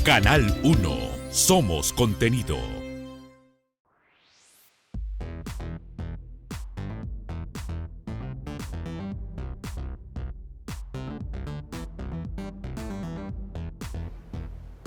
Canal 1. Somos contenido.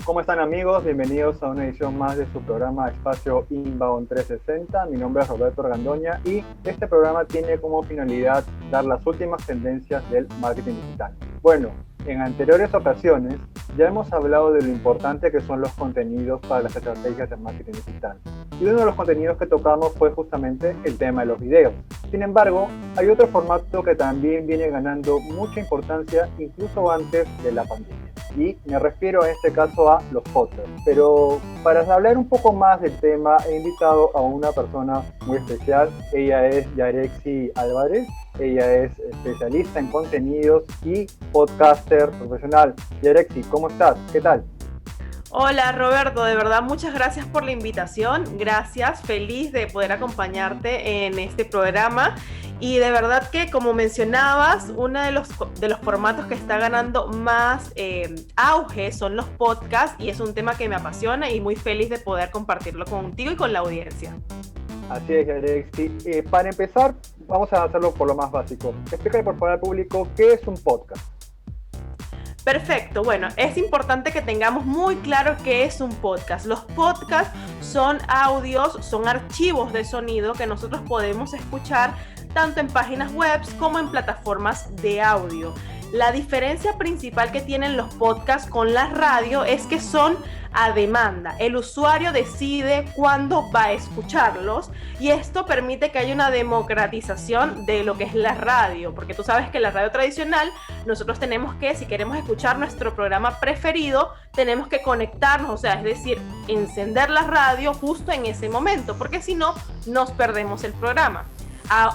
¿Cómo están, amigos? Bienvenidos a una edición más de su programa Espacio Inbound 360. Mi nombre es Roberto Argandoña y este programa tiene como finalidad dar las últimas tendencias del marketing digital. Bueno, en anteriores ocasiones ya hemos hablado de lo importante que son los contenidos para las estrategias de marketing digital. Y uno de los contenidos que tocamos fue justamente el tema de los videos. Sin embargo, hay otro formato que también viene ganando mucha importancia incluso antes de la pandemia. Y me refiero en este caso a los podcasts. Pero para hablar un poco más del tema, he invitado a una persona muy especial. Ella es Yarexi Álvarez. Ella es especialista en contenidos y podcaster profesional. Yarexi, ¿cómo estás? ¿Qué tal? Hola Roberto, de verdad muchas gracias por la invitación. Gracias, feliz de poder acompañarte en este programa. Y de verdad que, como mencionabas, uno de los formatos que está ganando más auge son los podcasts, y es un tema que me apasiona y muy feliz de poder compartirlo contigo y con la audiencia. Así es, Alexi. Para empezar, vamos a hacerlo por lo más básico. Explícale por favor al público qué es un podcast. Perfecto, bueno, es importante que tengamos muy claro qué es un podcast. Los podcasts son audios, son archivos de sonido que nosotros podemos escuchar tanto en páginas web como en plataformas de audio. La diferencia principal que tienen los podcasts con la radio es que son a demanda. El usuario decide cuándo va a escucharlos, y esto permite que haya una democratización de lo que es la radio, porque tú sabes que la radio tradicional, nosotros tenemos que, si queremos escuchar nuestro programa preferido, tenemos que conectarnos, o sea, es decir, encender la radio justo en ese momento, porque si no, nos perdemos el programa.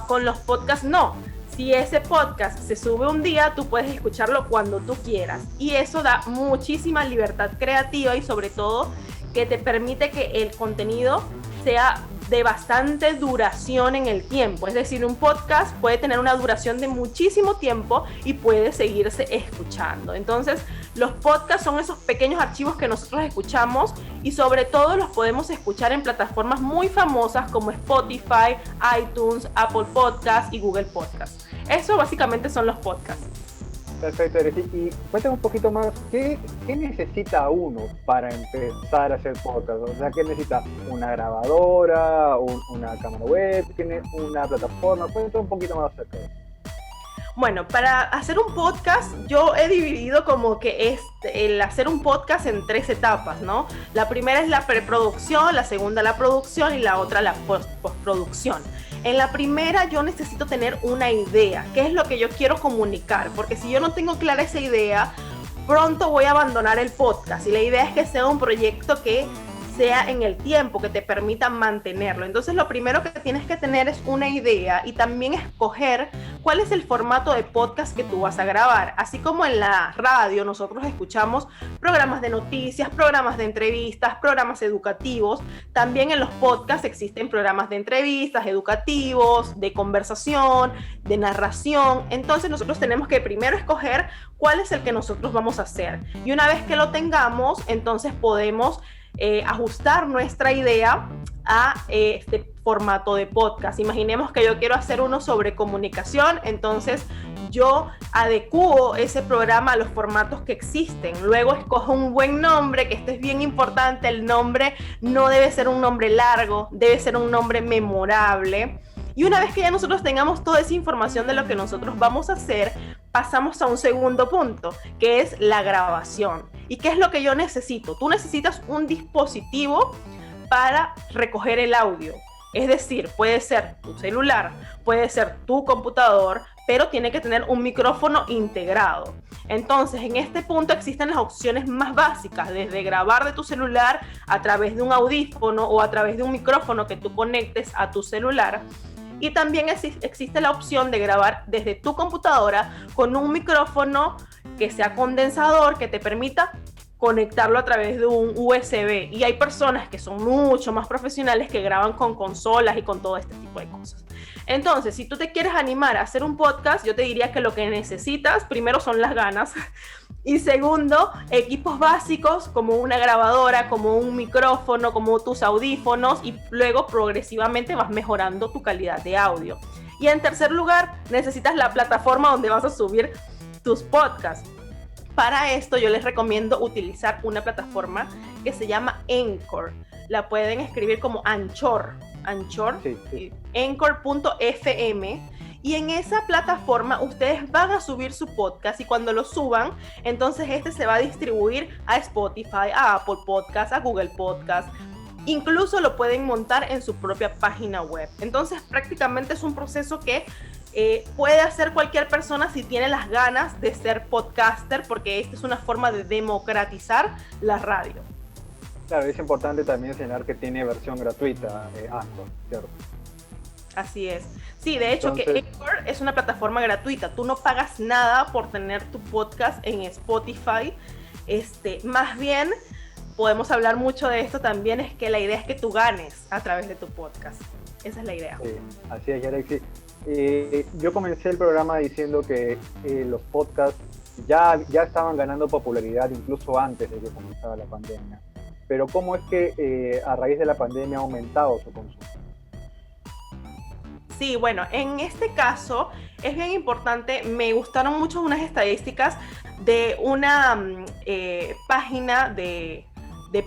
Con los podcasts no. Si ese podcast se sube un día, tú puedes escucharlo cuando tú quieras, y eso da muchísima libertad creativa y sobre todo que te permite que el contenido sea de bastante duración en el tiempo. Es decir, un podcast puede tener una duración de muchísimo tiempo y puede seguirse escuchando. Entonces, los podcasts son esos pequeños archivos que nosotros escuchamos, y sobre todo los podemos escuchar en plataformas muy famosas como Spotify, iTunes, Apple Podcasts y Google Podcasts. Eso básicamente son los podcasts. Perfecto, y cuéntame un poquito más, ¿qué necesita uno para empezar a hacer podcast? O sea, ¿qué necesita? ¿Una grabadora? ¿Una cámara web? ¿Tiene una plataforma? Cuéntame un poquito más acerca de eso. Bueno, para hacer un podcast yo he dividido como que el hacer un podcast en 3 etapas, ¿no? La primera es la preproducción, la segunda la producción y la otra la postproducción. En la primera yo necesito tener una idea, qué es lo que yo quiero comunicar, porque si yo no tengo clara esa idea, pronto voy a abandonar el podcast, y la idea es que sea un proyecto que sea en el tiempo, que te permita mantenerlo. Entonces lo primero que tienes que tener es una idea, y también escoger cuál es el formato de podcast que tú vas a grabar. Así como en la radio nosotros escuchamos programas de noticias, programas de entrevistas, programas educativos, también en los podcasts existen programas de entrevistas, educativos, de conversación, de narración. Entonces nosotros tenemos que primero escoger cuál es el que nosotros vamos a hacer, y una vez que lo tengamos, entonces podemos ajustar nuestra idea a este formato de podcast. Imaginemos que yo quiero hacer uno sobre comunicación, entonces yo adecuo ese programa a los formatos que existen. Luego escojo un buen nombre, que esto es bien importante. El nombre no debe ser un nombre largo, debe ser un nombre memorable. Y una vez que ya nosotros tengamos toda esa información de lo que nosotros vamos a hacer, pasamos a un segundo punto, que es la grabación. ¿Y qué es lo que yo necesito? Tú necesitas un dispositivo para recoger el audio. Es decir, puede ser tu celular, puede ser tu computador, pero tiene que tener un micrófono integrado. Entonces, en este punto existen las opciones más básicas, desde grabar de tu celular a través de un audífono o a través de un micrófono que tú conectes a tu celular. Y también existe la opción de grabar desde tu computadora con un micrófono que sea condensador, que te permita conectarlo a través de un USB. Y hay personas que son mucho más profesionales que graban con consolas y con todo este tipo de cosas. Entonces, si tú te quieres animar a hacer un podcast, yo te diría que lo que necesitas primero son las ganas, Y segundo, equipos básicos como una grabadora, como un micrófono, como tus audífonos, y luego progresivamente vas mejorando tu calidad de audio. Y en tercer lugar, necesitas la plataforma donde vas a subir tus podcasts. Para esto yo les recomiendo utilizar una plataforma que se llama Anchor. La pueden escribir como Anchor, Sí. Anchor.fm. Y en esa plataforma ustedes van a subir su podcast, y cuando lo suban, entonces este se va a distribuir a Spotify, a Apple Podcast, a Google Podcast. Incluso lo pueden montar en su propia página web. Entonces prácticamente es un proceso que puede hacer cualquier persona si tiene las ganas de ser podcaster, porque esta es una forma de democratizar la radio. Claro, es importante también enseñar que tiene versión gratuita Anchor, ¿cierto? Así es. Sí, de hecho que Anchor es una plataforma gratuita. Tú no pagas nada por tener tu podcast en Spotify. Más bien, podemos hablar mucho de esto también, es que la idea es que tú ganes a través de tu podcast. Esa es la idea. Sí, así es, Yarexi. Yo comencé el programa diciendo que los podcasts ya estaban ganando popularidad incluso antes de que comenzara la pandemia. Pero ¿cómo es que a raíz de la pandemia ha aumentado su consumo? Sí, bueno, en este caso es bien importante. Me gustaron mucho unas estadísticas de una página de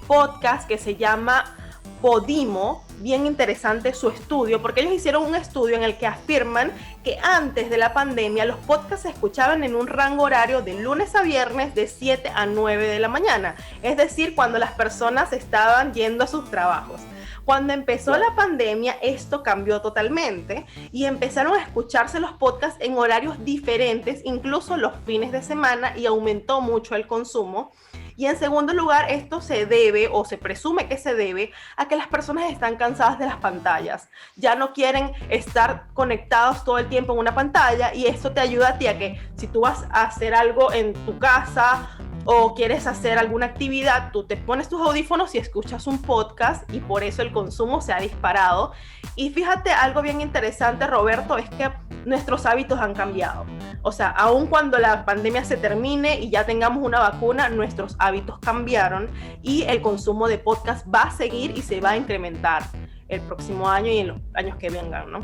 podcast que se llama Podimo. Bien interesante su estudio, porque ellos hicieron un estudio en el que afirman que antes de la pandemia los podcasts se escuchaban en un rango horario de lunes a viernes de 7 a 9 de la mañana, es decir, cuando las personas estaban yendo a sus trabajos. Cuando empezó la pandemia, esto cambió totalmente y empezaron a escucharse los podcasts en horarios diferentes, incluso los fines de semana, y aumentó mucho el consumo. Y en segundo lugar, esto se debe, o se presume que se debe, a que las personas están cansadas de las pantallas. Ya no quieren estar conectados todo el tiempo en una pantalla, y esto te ayuda a ti a que si tú vas a hacer algo en tu casa o quieres hacer alguna actividad, tú te pones tus audífonos y escuchas un podcast, y por eso el consumo se ha disparado. Y fíjate, algo bien interesante, Roberto, es que nuestros hábitos han cambiado. O sea, aun cuando la pandemia se termine y ya tengamos una vacuna, nuestros hábitos cambiaron, y el consumo de podcast va a seguir y se va a incrementar el próximo año y en los años que vengan, ¿no?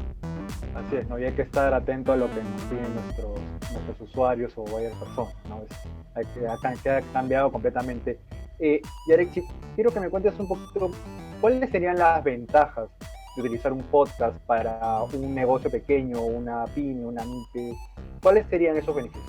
Así es, ¿no? Y hay que estar atento a lo que nos piden nuestros usuarios o varias personas, ¿no? Ha cambiado completamente. Yarexi, quiero que me cuentes un poquito cuáles serían las ventajas de utilizar un podcast para un negocio pequeño, una pyme, una MIPE. ¿Cuáles serían esos beneficios?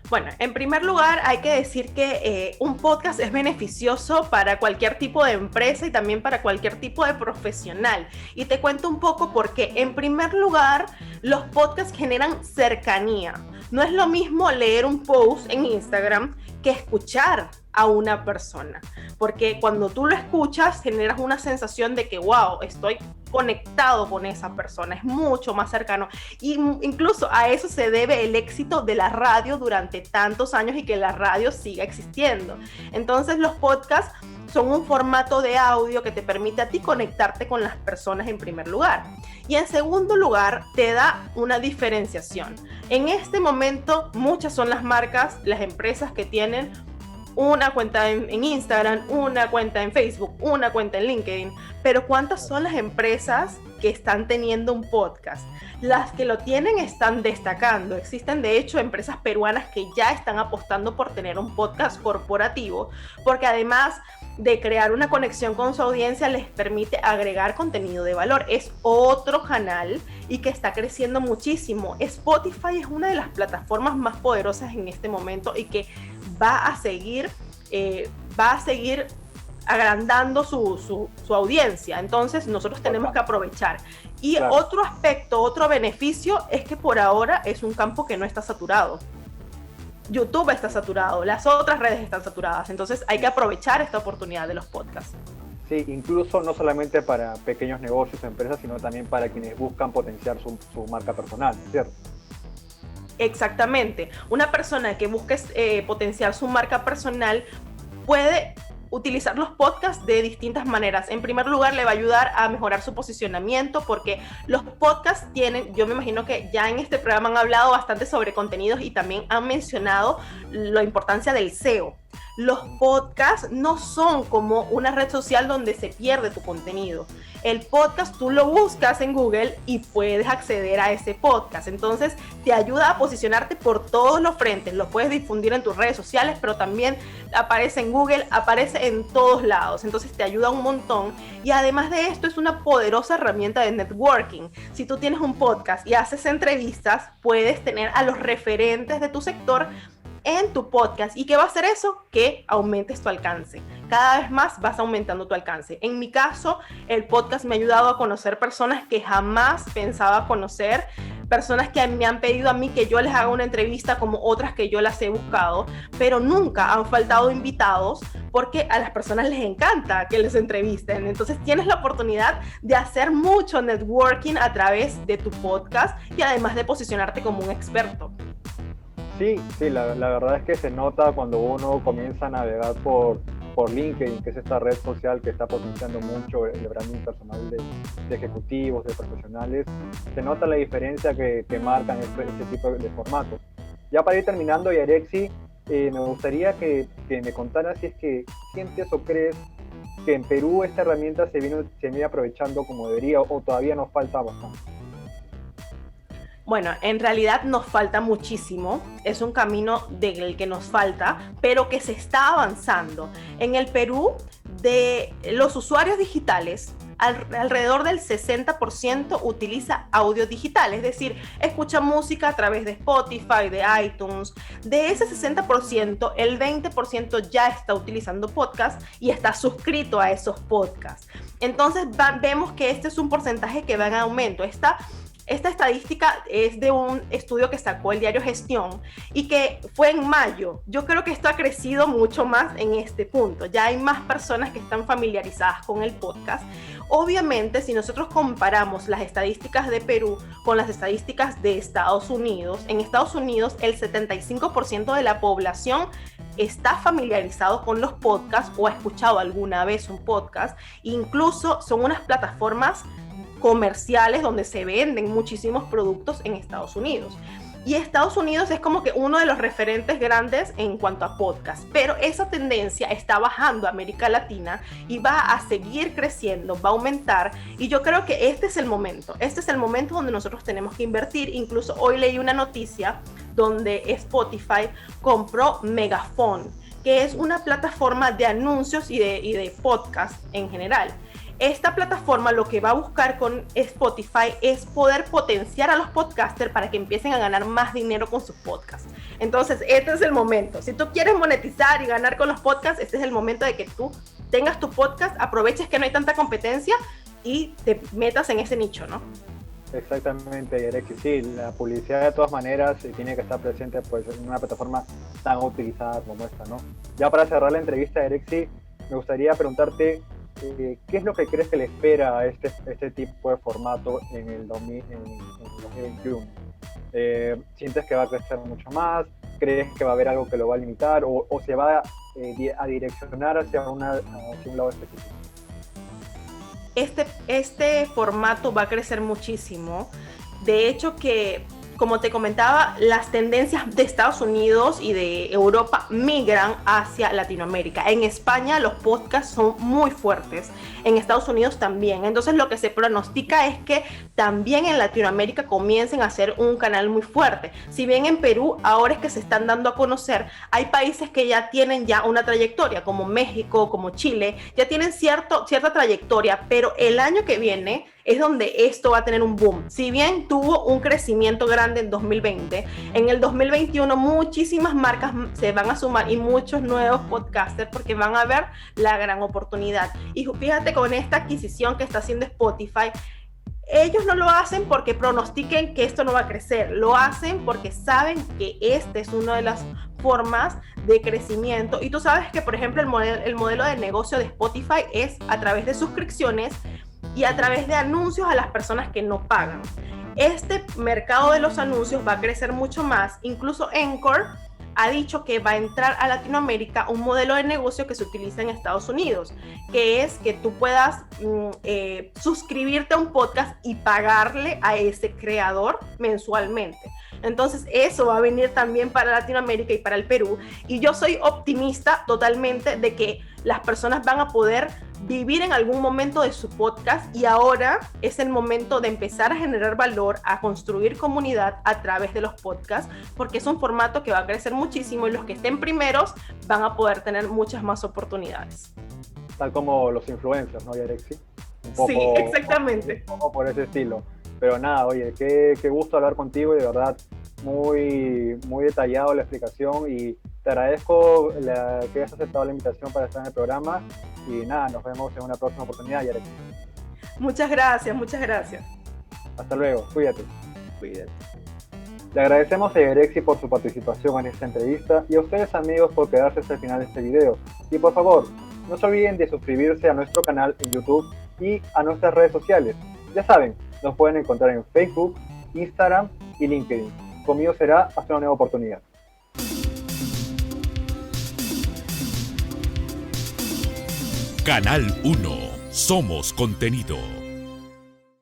Bueno, en primer lugar hay que decir que un podcast es beneficioso para cualquier tipo de empresa y también para cualquier tipo de profesional. Y te cuento un poco por qué. En primer lugar, los podcasts generan cercanía. No es lo mismo leer un post en Instagram que escuchar a una persona, porque cuando tú lo escuchas generas una sensación de que wow, estoy conectado con esa persona, es mucho más cercano, y incluso a eso se debe el éxito de la radio durante tantos años y que la radio siga existiendo. Entonces los podcasts son un formato de audio que te permite a ti conectarte con las personas en primer lugar, y en segundo lugar te da una diferenciación. En este momento muchas son las marcas, las empresas que tienen una cuenta en Instagram, una cuenta en Facebook, una cuenta en LinkedIn, pero ¿cuántas son las empresas que están teniendo un podcast? Las que lo tienen están destacando. Existen de hecho empresas peruanas que ya están apostando por tener un podcast corporativo, porque además de crear una conexión con su audiencia, les permite agregar contenido de valor. Es otro canal y que está creciendo muchísimo. Spotify es una de las plataformas más poderosas en este momento y que va a seguir agrandando su audiencia. Entonces nosotros tenemos que aprovechar. Y claro, otro aspecto, otro beneficio es que por ahora es un campo que no está saturado. YouTube está saturado, las otras redes están saturadas, entonces hay que aprovechar esta oportunidad de los podcasts. Sí, incluso no solamente para pequeños negocios o empresas, sino también para quienes buscan potenciar su marca personal, ¿cierto? Exactamente. Una persona que busque potenciar su marca personal puede utilizar los podcasts de distintas maneras. En primer lugar, le va a ayudar a mejorar su posicionamiento, porque los podcasts tienen, yo me imagino que ya en este programa han hablado bastante sobre contenidos y también han mencionado la importancia del SEO. Los podcasts no son como una red social donde se pierde tu contenido. El podcast tú lo buscas en Google y puedes acceder a ese podcast. Entonces te ayuda a posicionarte por todos los frentes. Lo puedes difundir en tus redes sociales, pero también aparece en Google, aparece en todos lados. Entonces te ayuda un montón. Y además de esto, es una poderosa herramienta de networking. Si tú tienes un podcast y haces entrevistas, puedes tener a los referentes de tu sector en tu podcast. ¿Y qué va a hacer eso? Que aumentes tu alcance. Cada vez más vas aumentando tu alcance. En mi caso, el podcast me ha ayudado a conocer personas que jamás pensaba conocer, personas que me han pedido a mí que yo les haga una entrevista, como otras que yo las he buscado, pero nunca han faltado invitados, porque a las personas les encanta que les entrevisten. Entonces tienes la oportunidad de hacer mucho networking a través de tu podcast y además de posicionarte como un experto. Sí, la verdad es que se nota cuando uno comienza a navegar por LinkedIn, que es esta red social que está potenciando mucho el branding personal de ejecutivos, de profesionales. Se nota la diferencia que marcan este tipo de formatos. Ya para ir terminando, Yarexy, me gustaría que me contaras si es que sientes o crees que en Perú esta herramienta se viene aprovechando como debería, o todavía nos falta bastante. Bueno, en realidad nos falta muchísimo, es un camino del que nos falta, pero que se está avanzando. En el Perú, de los usuarios digitales, alrededor del 60% utiliza audio digital, es decir, escucha música a través de Spotify, de iTunes. De ese 60%, el 20% ya está utilizando podcast y está suscrito a esos podcasts. Entonces vemos que este es un porcentaje que va en aumento. Esta estadística es de un estudio que sacó el diario Gestión y que fue en mayo. Yo creo que esto ha crecido mucho más en este punto. Ya hay más personas que están familiarizadas con el podcast. Obviamente, si nosotros comparamos las estadísticas de Perú con las estadísticas de Estados Unidos, en Estados Unidos el 75% de la población está familiarizado con los podcasts o ha escuchado alguna vez un podcast. Incluso son unas plataformas comerciales donde se venden muchísimos productos en Estados Unidos. Y Estados Unidos es como que uno de los referentes grandes en cuanto a podcast, pero esa tendencia está bajando a América Latina y va a seguir creciendo, va a aumentar, y yo creo que este es el momento donde nosotros tenemos que invertir. Incluso hoy leí una noticia donde Spotify compró Megaphone, que es una plataforma de anuncios y de podcast en general. Esta plataforma lo que va a buscar con Spotify es poder potenciar a los podcasters para que empiecen a ganar más dinero con sus podcasts. Entonces, este es el momento. Si tú quieres monetizar y ganar con los podcasts, este es el momento de que tú tengas tu podcast, aproveches que no hay tanta competencia y te metas en ese nicho, ¿no? Exactamente, Yarexy. Sí, la publicidad de todas maneras tiene que estar presente pues, en una plataforma tan utilizada como esta, ¿no? Ya para cerrar la entrevista, Yarexy, me gustaría preguntarte ¿qué es lo que crees que le espera a este tipo de formato en el 2021? ¿Sientes que va a crecer mucho más? ¿Crees que va a haber algo que lo va a limitar? ¿O se va a direccionar hacia un lado específico? Este formato va a crecer muchísimo. De hecho que, como te comentaba, las tendencias de Estados Unidos y de Europa migran hacia Latinoamérica. En España los podcasts son muy fuertes, en Estados Unidos también. Entonces lo que se pronostica es que también en Latinoamérica comiencen a ser un canal muy fuerte. Si bien en Perú ahora es que se están dando a conocer, hay países que ya tienen una trayectoria, como México, como Chile, ya tienen cierta trayectoria, pero el año que viene es donde esto va a tener un boom. Si bien tuvo un crecimiento grande en 2020, en el 2021 muchísimas marcas se van a sumar y muchos nuevos podcasters, porque van a ver la gran oportunidad. Y fíjate, con esta adquisición que está haciendo Spotify, ellos no lo hacen porque pronostiquen que esto no va a crecer, lo hacen porque saben que este es una de las formas de crecimiento. Y tú sabes que, por ejemplo, el modelo de negocio de Spotify es a través de suscripciones y a través de anuncios a las personas que no pagan. Este mercado de los anuncios va a crecer mucho más. Incluso Anchor ha dicho que va a entrar a Latinoamérica un modelo de negocio que se utiliza en Estados Unidos, que es que tú puedas suscribirte a un podcast y pagarle a ese creador mensualmente. Entonces eso va a venir también para Latinoamérica y para el Perú, y yo soy optimista totalmente de que las personas van a poder vivir en algún momento de su podcast, y ahora es el momento de empezar a generar valor, a construir comunidad a través de los podcasts, porque es un formato que va a crecer muchísimo y los que estén primeros van a poder tener muchas más oportunidades. Tal como los influencers, ¿no, Yarexi? Sí, exactamente. Un poco por ese estilo. Pero nada, oye, qué gusto hablar contigo, y de verdad muy, muy detallado la explicación, y te agradezco que hayas aceptado la invitación para estar en el programa, y nada, nos vemos en una próxima oportunidad, Yarexi. Muchas gracias, muchas gracias. Hasta luego, cuídate. Cuídate. Le agradecemos a Yarexi por su participación en esta entrevista, y a ustedes, amigos, por quedarse hasta el final de este video. Y por favor, no se olviden de suscribirse a nuestro canal en YouTube y a nuestras redes sociales. Ya saben, nos pueden encontrar en Facebook, Instagram y LinkedIn. Conmigo será hasta una nueva oportunidad. Canal 1. Somos contenido.